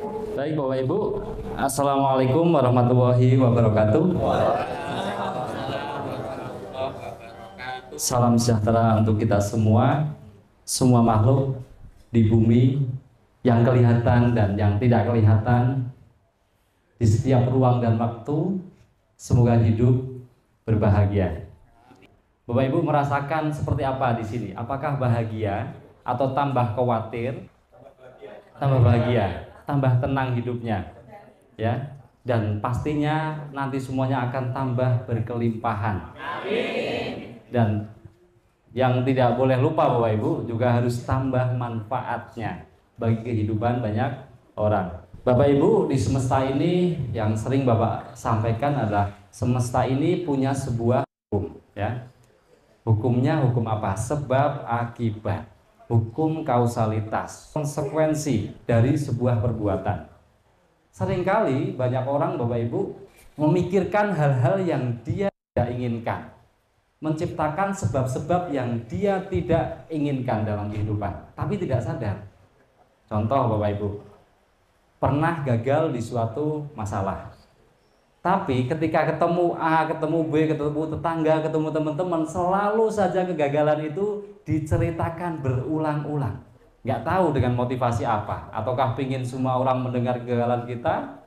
Baik Bapak Ibu, Assalamualaikum warahmatullahi wabarakatuh. Salam sejahtera untuk kita semua makhluk di bumi yang kelihatan dan yang tidak kelihatan, di setiap ruang dan waktu. Semoga hidup berbahagia. Bapak Ibu merasakan seperti apa di sini? Apakah bahagia atau tambah khawatir? Tambah bahagia, tambah tenang hidupnya, ya. Dan pastinya nanti semuanya akan tambah berkelimpahan. Amin. Dan yang tidak boleh lupa Bapak Ibu juga harus tambah manfaatnya bagi kehidupan banyak orang. Bapak Ibu, di semesta ini yang sering Bapak sampaikan adalah semesta ini punya sebuah hukum, ya. Hukumnya hukum apa? Sebab akibat. Hukum kausalitas, konsekuensi dari sebuah perbuatan. Seringkali banyak orang Bapak Ibu memikirkan hal-hal yang dia tidak inginkan, menciptakan sebab-sebab yang dia tidak inginkan dalam kehidupan, tapi tidak sadar. Contoh Bapak Ibu, pernah gagal di suatu masalah, tapi ketika ketemu A, ketemu B, ketemu tetangga, ketemu teman-teman, selalu saja kegagalan itu diceritakan berulang-ulang. Nggak tahu dengan motivasi apa. Ataukah ingin semua orang mendengar kegagalan kita,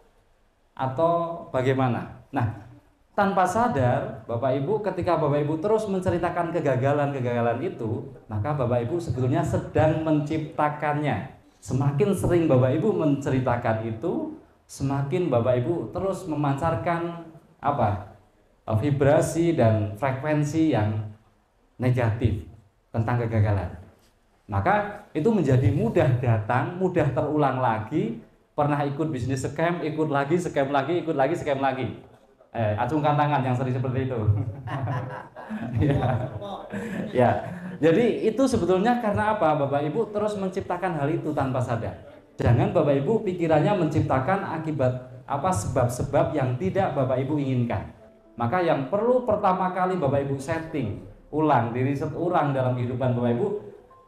atau bagaimana? Nah, tanpa sadar, Bapak Ibu, ketika Bapak Ibu terus menceritakan kegagalan-kegagalan itu, maka Bapak Ibu sebetulnya sedang menciptakannya. Semakin sering Bapak Ibu menceritakan itu, semakin Bapak Ibu terus memancarkan vibrasi dan frekuensi yang negatif tentang kegagalan. Maka itu menjadi mudah datang, mudah terulang lagi. Pernah ikut bisnis scam, ikut lagi, scam lagi, ikut lagi, scam lagi. Acungkan tangan yang sering seperti itu. Ya. Ya. Jadi itu sebetulnya karena apa? Bapak Ibu terus menciptakan hal itu tanpa sadar. Jangan Bapak Ibu pikirannya menciptakan akibat sebab-sebab yang tidak Bapak Ibu inginkan. Maka yang perlu pertama kali Bapak Ibu setting ulang, diriset ulang dalam kehidupan Bapak Ibu,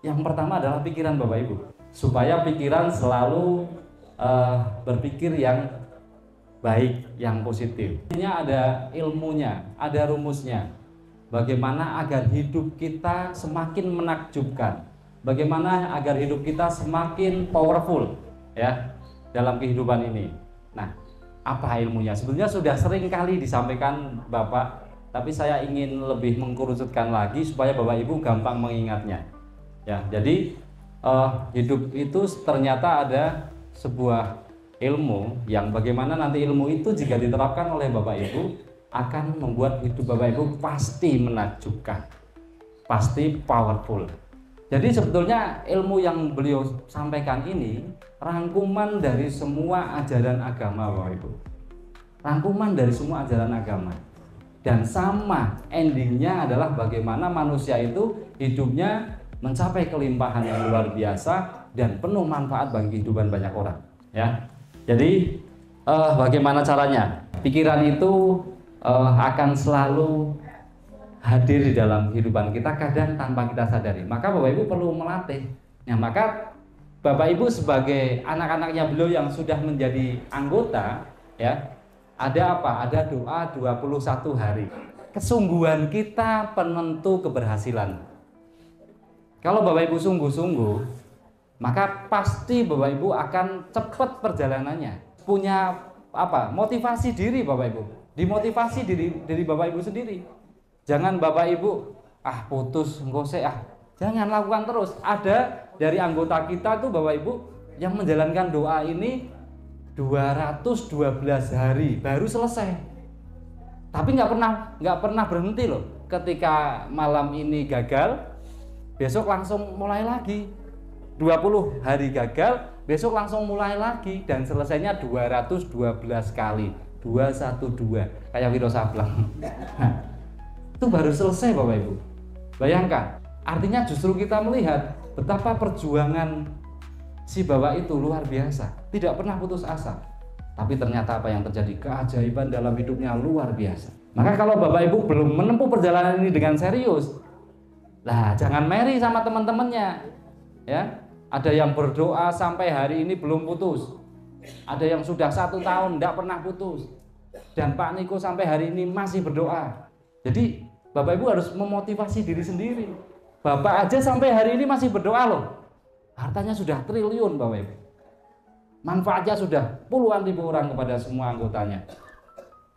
yang pertama adalah pikiran Bapak Ibu, supaya pikiran selalu berpikir yang baik, yang positif. Ini ada ilmunya, ada rumusnya. Bagaimana agar hidup kita semakin menakjubkan, bagaimana agar hidup kita semakin powerful, ya, dalam kehidupan ini. Nah, apa ilmunya? Sebenarnya sudah sering kali disampaikan Bapak, tapi saya ingin lebih mengkerucutkan lagi supaya Bapak Ibu gampang mengingatnya. Ya, jadi hidup itu ternyata ada sebuah ilmu yang bagaimana nanti ilmu itu jika diterapkan oleh Bapak Ibu akan membuat hidup Bapak Ibu pasti menakjubkan, pasti powerful. Jadi sebetulnya ilmu yang beliau sampaikan ini rangkuman dari semua ajaran agama Bapak Ibu. Rangkuman dari semua ajaran agama. Dan sama endingnya adalah bagaimana manusia itu hidupnya mencapai kelimpahan yang luar biasa dan penuh manfaat bagi kehidupan banyak orang. Ya, jadi bagaimana caranya? Pikiran itu akan selalu hadir di dalam kehidupan kita, kadang tanpa kita sadari. Maka Bapak Ibu perlu melatih. Nah, maka Bapak Ibu sebagai anak-anaknya beliau yang sudah menjadi anggota, ya, ada apa? Ada doa 21 hari. Kesungguhan kita penentu keberhasilan. Kalau Bapak Ibu sungguh-sungguh, maka pasti Bapak Ibu akan cepat perjalanannya. Punya motivasi diri Bapak Ibu. Dimotivasi diri Bapak Ibu sendiri. Jangan Bapak Ibu putus ngose Jangan lakukan terus. Ada dari anggota kita tuh Bapak Ibu yang menjalankan doa ini 212 hari baru selesai. Tapi nggak pernah berhenti loh. Ketika malam ini gagal, besok langsung mulai lagi. 20 hari gagal, besok langsung mulai lagi dan selesainya 212 kali. 212 kayak Wiro Sableng. Nah, itu baru selesai Bapak Ibu. Bayangkan, artinya justru kita melihat betapa perjuangan si Bapak itu luar biasa, tidak pernah putus asa. Tapi ternyata apa yang terjadi? Keajaiban dalam hidupnya luar biasa. Maka kalau Bapak Ibu belum menempuh perjalanan ini dengan serius, jangan meri sama teman-temannya. Ya, ada yang berdoa sampai hari ini belum putus. Ada yang sudah 1 tahun tidak pernah putus. Dan Pak Niko sampai hari ini masih berdoa. Jadi Bapak Ibu harus memotivasi diri sendiri. Bapak aja sampai hari ini masih berdoa loh. Hartanya sudah triliun Bapak Ibu. Manfaatnya sudah puluhan ribu orang kepada semua anggotanya.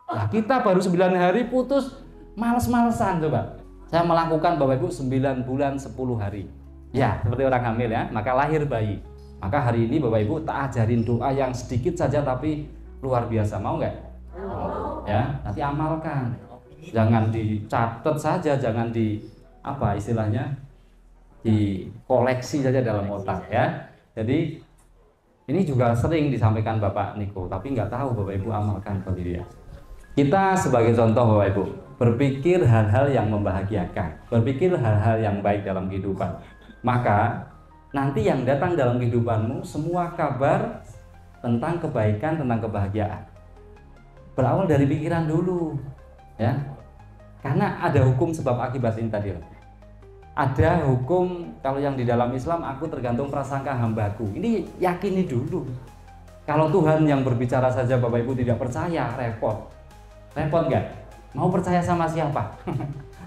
Nah, kita baru 9 hari putus, males-malesan coba. Saya melakukan Bapak Ibu 9 bulan 10 hari. Ya, seperti orang hamil ya, maka lahir bayi. Maka hari ini Bapak Ibu tak ajarin doa yang sedikit saja tapi luar biasa. Mau nggak? Ya, nanti amalkan. Jangan dicatat saja, jangan apa istilahnya, di koleksi saja dalam otak ya. Jadi ini juga sering disampaikan Bapak Niko, tapi nggak tahu Bapak Ibu amalkan atau tidak. Kita sebagai contoh Bapak Ibu, berpikir hal-hal yang membahagiakan, berpikir hal-hal yang baik dalam kehidupan. Maka nanti yang datang dalam kehidupanmu semua kabar tentang kebaikan, tentang kebahagiaan. Berawal dari pikiran dulu, ya. Karena ada hukum sebab akibat ini tadi. Ada hukum kalau yang di dalam Islam, aku tergantung prasangka hambaku. Ini yakini dulu. Kalau Tuhan yang berbicara saja Bapak Ibu tidak percaya, repot. Repot nggak? Mau percaya sama siapa?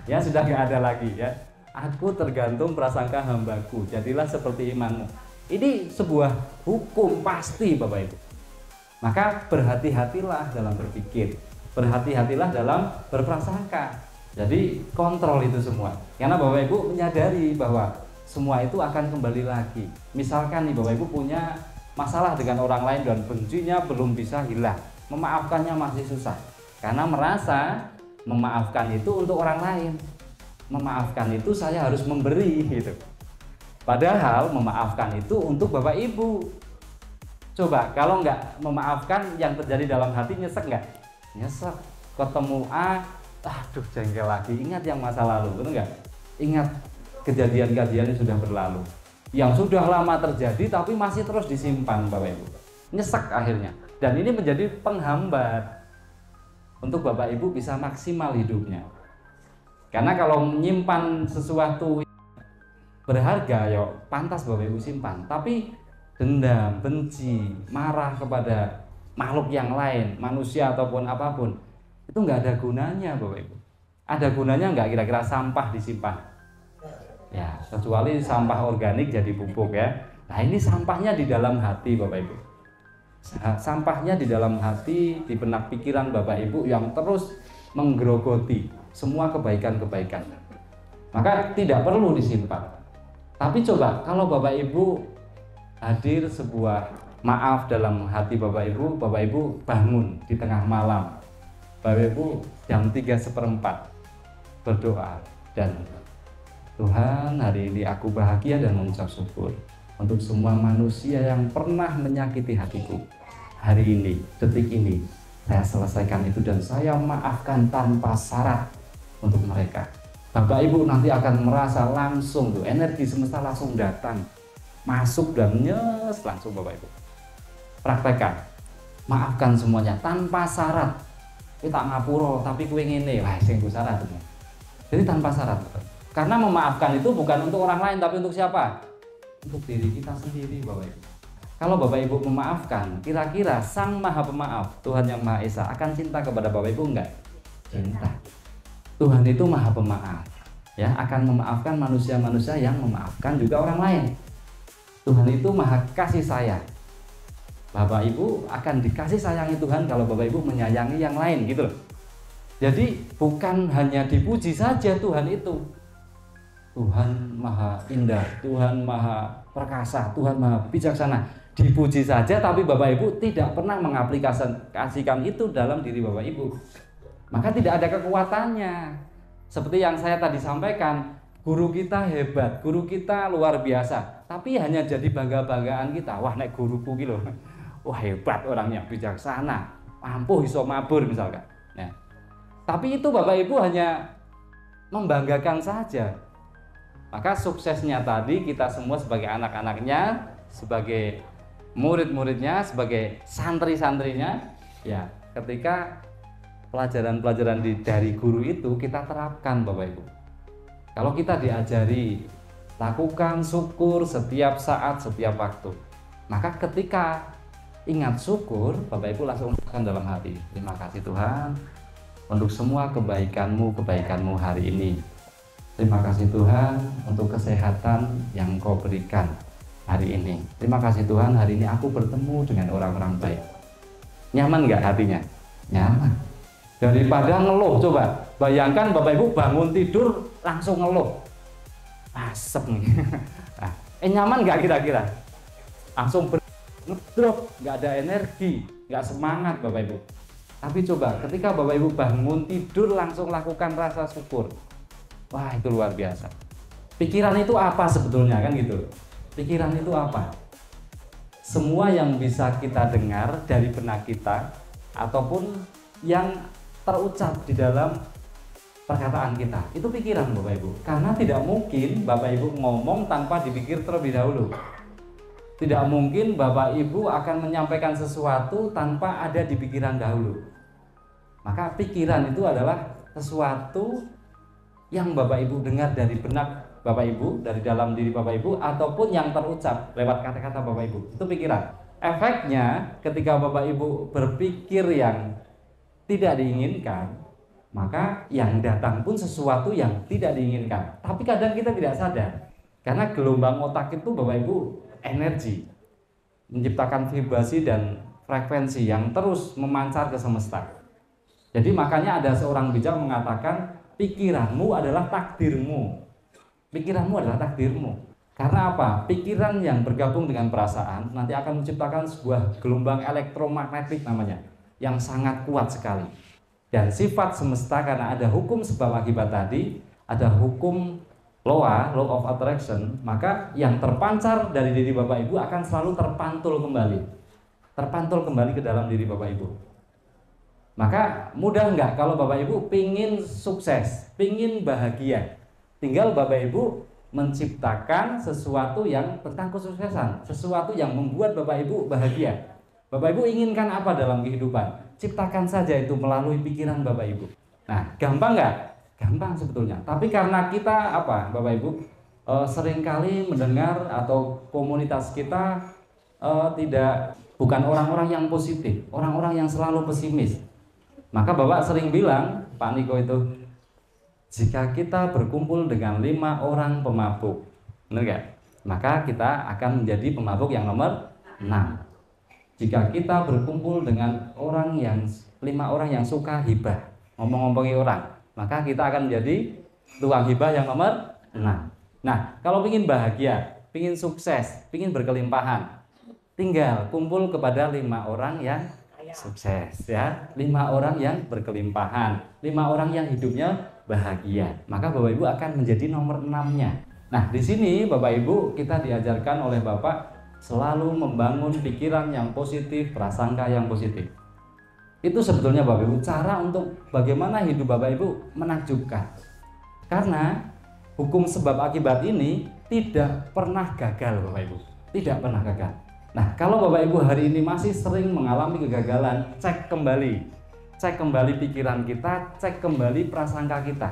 Ya sudah nggak ada lagi ya. Aku tergantung prasangka hambaku. Jadilah seperti imanmu. Ini sebuah hukum pasti Bapak Ibu. Maka berhati-hatilah dalam berpikir. Berhati-hatilah dalam berprasangka. Jadi kontrol itu semua. Karena Bapak Ibu menyadari bahwa semua itu akan kembali lagi. Misalkan nih Bapak Ibu punya masalah dengan orang lain dan bencinya belum bisa hilang. Memaafkannya masih susah. Karena merasa memaafkan itu untuk orang lain. Memaafkan itu saya harus memberi gitu. Padahal memaafkan itu untuk Bapak Ibu. Coba kalau nggak memaafkan, yang terjadi dalam hati nyesek nggak? Nyesek. Ketemu A, aduh jengkel lagi. Ingat yang masa lalu, betul nggak? Ingat kejadian-kejadian yang sudah berlalu, yang sudah lama terjadi tapi masih terus disimpan Bapak Ibu. Nyesek akhirnya. Dan ini menjadi penghambat untuk Bapak Ibu bisa maksimal hidupnya. Karena kalau menyimpan sesuatu berharga, ya pantas Bapak Ibu simpan. Tapi dendam, benci, marah kepada makhluk yang lain, manusia ataupun apapun, itu nggak ada gunanya Bapak Ibu. Ada gunanya nggak kira-kira sampah disimpan? Ya, kecuali sampah organik jadi pupuk ya. Nah ini sampahnya di dalam hati Bapak Ibu. Sampahnya di dalam hati, di benak pikiran Bapak Ibu yang terus menggerogoti semua kebaikan-kebaikan. Maka tidak perlu disimpan. Tapi coba kalau Bapak Ibu hadir sebuah maaf dalam hati Bapak Ibu bangun di tengah malam. Bapak Ibu jam 3:04 berdoa dan Tuhan, hari ini aku bahagia dan mengucap syukur untuk semua manusia yang pernah menyakiti hatiku. Hari ini, detik ini, saya selesaikan itu dan saya maafkan tanpa syarat untuk mereka. Bapak Ibu nanti akan merasa langsung tuh, energi semesta langsung datang, masuk dan nyes langsung Bapak Ibu. Praktekkan, maafkan semuanya tanpa syarat. Kita ngapuro tapi kue ngene, wah sing syarat itu. Jadi tanpa syarat. Karena memaafkan itu bukan untuk orang lain tapi untuk siapa? Untuk diri kita sendiri Bapak Ibu. Kalau Bapak Ibu memaafkan, kira-kira Sang Maha Pemaaf, Tuhan yang Maha Esa akan cinta kepada Bapak Ibu enggak? Cinta. Tuhan itu Maha Pemaaf, ya, akan memaafkan manusia-manusia yang memaafkan juga orang lain. Tuhan itu Maha Kasih Sayang. Bapak Ibu akan dikasih sayangi Tuhan kalau Bapak Ibu menyayangi yang lain gitu loh. Jadi bukan hanya dipuji saja Tuhan itu. Tuhan Maha Indah, Tuhan Maha Perkasa, Tuhan Maha Bijaksana. Dipuji saja tapi Bapak Ibu tidak pernah mengaplikasikan itu dalam diri Bapak Ibu. Maka tidak ada kekuatannya. Seperti yang saya tadi sampaikan, guru kita hebat, guru kita luar biasa. Tapi hanya jadi bangga-banggaan kita. Wah, nek guruku gitu. Wah, hebat orangnya, bijaksana, mampu iso mabur misalkan. Nah, tapi itu Bapak Ibu hanya membanggakan saja. Maka suksesnya tadi kita semua sebagai anak-anaknya, sebagai murid-muridnya, sebagai santri-santrinya, ya ketika pelajaran-pelajaran dari guru itu kita terapkan Bapak Ibu. Kalau kita diajari lakukan syukur setiap saat, setiap waktu, maka ketika ingat syukur, Bapak Ibu langsung ucapkan dalam hati, terima kasih Tuhan untuk semua kebaikan-Mu hari ini. Terima kasih Tuhan untuk kesehatan yang Kau berikan hari ini. Terima kasih Tuhan, hari ini aku bertemu dengan orang-orang baik. Nyaman nggak hatinya? Nyaman. Daripada ngeluh, coba bayangkan Bapak Ibu bangun tidur langsung ngeluh, asep nih. Nah, nyaman nggak kira-kira? Langsung ngedrop, nggak ada energi, nggak semangat Bapak Ibu. Tapi coba ketika Bapak Ibu bangun tidur langsung lakukan rasa syukur, wah itu luar biasa. Pikiran itu apa sebetulnya, kan gitu? Pikiran itu apa? Semua yang bisa kita dengar dari benak kita ataupun yang terucap di dalam perkataan kita, itu pikiran Bapak Ibu. Karena tidak mungkin Bapak Ibu ngomong tanpa dipikir terlebih dahulu. Tidak mungkin Bapak Ibu akan menyampaikan sesuatu tanpa ada di pikiran dahulu. Maka pikiran itu adalah sesuatu yang Bapak Ibu dengar dari benak Bapak Ibu, dari dalam diri Bapak Ibu, ataupun yang terucap lewat kata-kata Bapak Ibu. Itu pikiran. Efeknya ketika Bapak Ibu berpikir yang tidak diinginkan, maka yang datang pun sesuatu yang tidak diinginkan. Tapi kadang kita tidak sadar, karena gelombang otak itu Bapak Ibu energi, menciptakan vibrasi dan frekuensi yang terus memancar ke semesta. Jadi makanya ada seorang bijak mengatakan, pikiranmu adalah takdirmu. Pikiranmu adalah takdirmu. Karena apa? Pikiran yang bergabung dengan perasaan nanti akan menciptakan sebuah gelombang elektromagnetik namanya, yang sangat kuat sekali. Dan sifat semesta, karena ada hukum sebab akibat tadi, ada hukum law of attraction, maka yang terpancar dari diri Bapak Ibu akan selalu terpantul kembali ke dalam diri Bapak Ibu. Maka mudah nggak kalau Bapak Ibu pingin sukses, pingin bahagia, tinggal Bapak Ibu menciptakan sesuatu yang tentang kesuksesan, sesuatu yang membuat Bapak Ibu bahagia. Bapak Ibu inginkan apa dalam kehidupan? Ciptakan saja itu melalui pikiran Bapak Ibu. Nah, gampang nggak? Gampang sebetulnya. Tapi karena kita Bapak Ibu seringkali mendengar atau komunitas kita bukan orang-orang yang positif, orang-orang yang selalu pesimis. Maka Bapak sering bilang, Pak Niko itu, jika kita berkumpul dengan 5 orang pemabuk, benar nggak? Maka kita akan menjadi pemabuk yang nomor 6. Jika kita berkumpul dengan 5 orang yang suka hibah, ngomong-ngomongi orang, maka kita akan menjadi tukang hibah yang nomor 6. Nah, kalau ingin bahagia, ingin sukses, ingin berkelimpahan, tinggal kumpul kepada 5 orang yang sukses, ya, 5 orang yang berkelimpahan, 5 orang yang hidupnya bahagia. Maka Bapak Ibu akan menjadi nomor 6-nya. Nah, di sini Bapak Ibu kita diajarkan oleh Bapak selalu membangun pikiran yang positif, prasangka yang positif. Itu sebetulnya Bapak Ibu cara untuk bagaimana hidup Bapak Ibu menakjubkan. Karena hukum sebab akibat ini tidak pernah gagal Bapak Ibu. Tidak pernah gagal. Nah, kalau Bapak Ibu hari ini masih sering mengalami kegagalan, cek kembali. Cek kembali pikiran kita, cek kembali prasangka kita.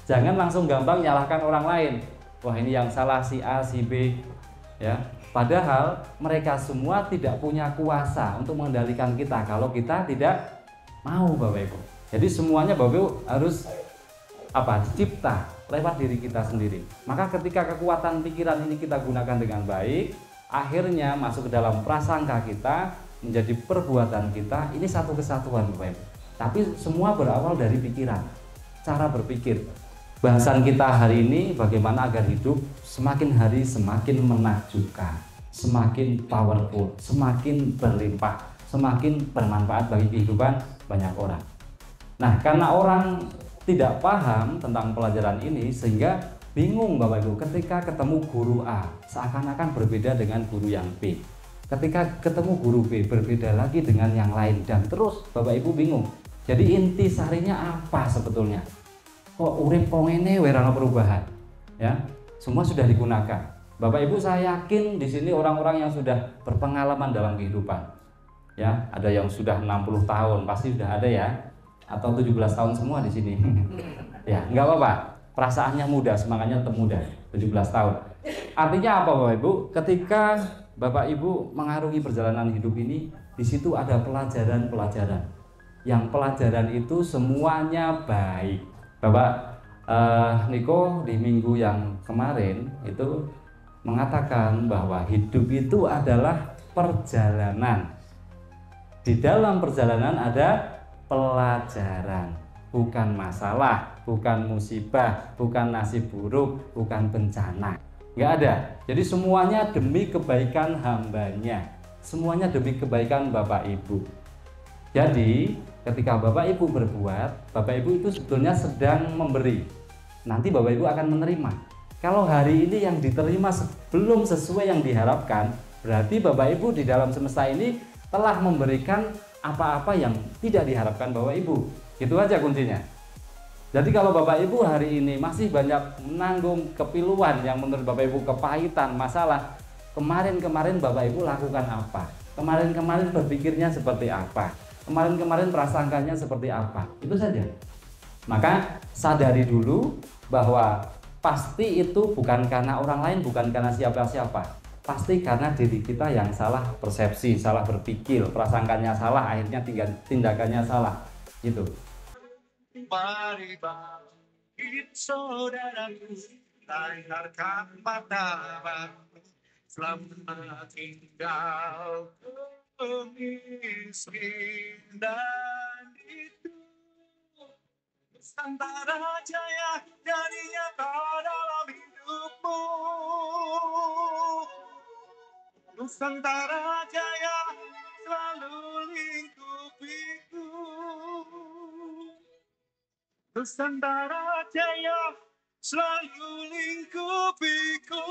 Jangan langsung gampang nyalahkan orang lain. Wah, ini yang salah si A, si B, ya. Padahal mereka semua tidak punya kuasa untuk mengendalikan kita kalau kita tidak mau Bapak Ibu. Jadi semuanya Bapak Ibu harus dicipta lewat diri kita sendiri. Maka ketika kekuatan pikiran ini kita gunakan dengan baik, akhirnya masuk ke dalam prasangka kita, menjadi perbuatan kita. Ini satu kesatuan Bapak Ibu. Tapi semua berawal dari pikiran, cara berpikir. Bahasan kita hari ini bagaimana agar hidup semakin hari semakin menakjubkan, semakin powerful, semakin berlimpah, semakin bermanfaat bagi kehidupan banyak orang. Nah, karena orang tidak paham tentang pelajaran ini sehingga bingung Bapak Ibu ketika ketemu guru A seakan-akan berbeda dengan guru yang B. Ketika ketemu guru B berbeda lagi dengan yang lain, dan terus Bapak Ibu bingung. Jadi inti sarinya apa sebetulnya? Kok urip kok ngene ora ana perubahan? Ya, semua sudah digunakan. Bapak Ibu, saya yakin di sini orang-orang yang sudah berpengalaman dalam kehidupan. Ya, ada yang sudah 60 tahun, pasti sudah ada ya. Atau 17 tahun semua di sini. Ya, nggak apa-apa. Perasaannya muda, semangatnya tetap muda, 17 tahun. Artinya apa Bapak Ibu? Ketika Bapak Ibu mengarungi perjalanan hidup ini, di situ ada pelajaran-pelajaran. Yang pelajaran itu semuanya baik. Bapak Niko di minggu yang kemarin itu mengatakan bahwa hidup itu adalah perjalanan. Di dalam perjalanan ada pelajaran, bukan masalah, bukan musibah, bukan nasib buruk, bukan bencana. Nggak ada. Jadi semuanya demi kebaikan hambanya. Semuanya demi kebaikan Bapak Ibu. Jadi ketika Bapak Ibu berbuat, Bapak Ibu itu sebetulnya sedang memberi. Nanti Bapak Ibu akan menerima. Kalau hari ini yang diterima belum sesuai yang diharapkan, berarti Bapak Ibu di dalam semesta ini telah memberikan apa-apa yang tidak diharapkan Bapak Ibu. Gitu aja kuncinya. Jadi kalau Bapak Ibu hari ini masih banyak menanggung kepiluan yang menurut Bapak Ibu kepahitan, masalah, kemarin-kemarin Bapak Ibu lakukan apa? Kemarin-kemarin berpikirnya seperti apa? Kemarin-kemarin prasangkanya seperti apa? Itu saja. Maka sadari dulu bahwa pasti itu bukan karena orang lain, bukan karena siapa-siapa. Pasti karena diri kita yang salah persepsi, salah berpikir, prasangkanya salah, akhirnya tindakannya salah. Gitu. Mari bangkit saudaraku, layarkan matamu, selamat tinggal miskin dan itu Nusantara Jaya jadi nyata dalam hidupmu. Nusantara Jaya selalu lingkupiku. Nusantara Jaya selalu lingkupiku.